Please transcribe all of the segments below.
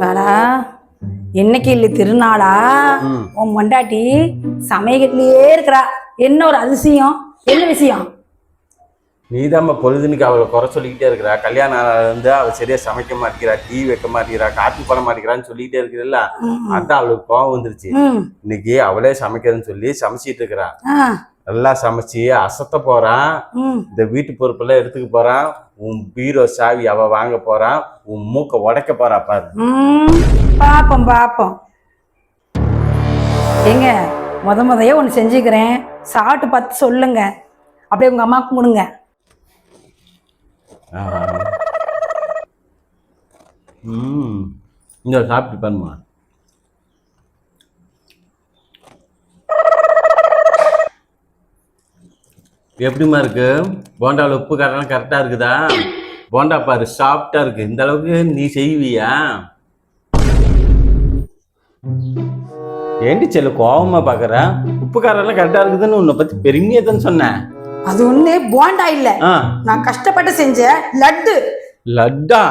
வாடா, என்னைக்கு இல்லை திருநாளா உன் மண்டாட்டி சமயக்கட்டிலேயே இருக்கிறா. என்ன ஒரு அதிசயம், என்ன விஷயம்? நீதாம்மா பொழுதுனுக்கு அவளை குறை சொல்லிக்கிட்டே இருக்கிறா. கல்யாணம் வந்து அவள் சரியா சமைக்க மாட்டேங்கிறா, டீ வைக்க மாட்டேங்கிறா, காப்பி பண்ண மாட்டேங்கிறான்னு சொல்லிக்கிட்டே இருக்கிறல்ல. அதான் அவளுக்கு கோவம் வந்துருச்சு. இன்னைக்கு அவளே சமைக்கிறதுன்னு சொல்லி சமைச்சிட்டு இருக்கிறா. நல்லா சமைச்சு அசத்த போறான். இந்த வீட்டு பொறுப்பெல்லாம் எடுத்துக்க போறான். உன் பீரோ சாவி அவ வாங்க போறான். உன் மூக்க உடைக்க போறா பாரு. பாப்போம் பாப்போம். ஏங்க முதையே ஒன்று செஞ்சுக்கிறேன், சாப்பிட்டு பார்த்து சொல்லுங்க. அப்படியே உங்க அம்மாவுக்கு கொடுங்க. இந்த சாப்பிட்டு பாருமா. எப்படிமா இருக்கு? போண்டாவில் உப்பு காரெல்லாம் கரெக்டா இருக்குதா? போண்டா பாரு சாஃப்டா இருக்கு. இந்த அளவுக்கு நீ செய்வியா? ஏண்டி செல்லு கோவமா பாக்குற? உப்பு காரெல்லாம் கரெக்டா இருக்குதுன்னு உன்னை பத்தி பெருமையா தான் சொன்னேன். அது ஒண்ணு போண்டா இல்ல, நான் கஷ்டப்பட்டு செஞ்ச லட்டு. லட்டா?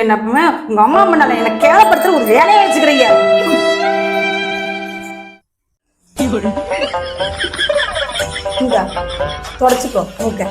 என்ன உங்க அம்மா பண்ணல, என்ன கேவலப்படுத்துற ஒரு வேலையை வச்சுக்கிறீங்க. தொடச்சுக்கோ. ஓகே.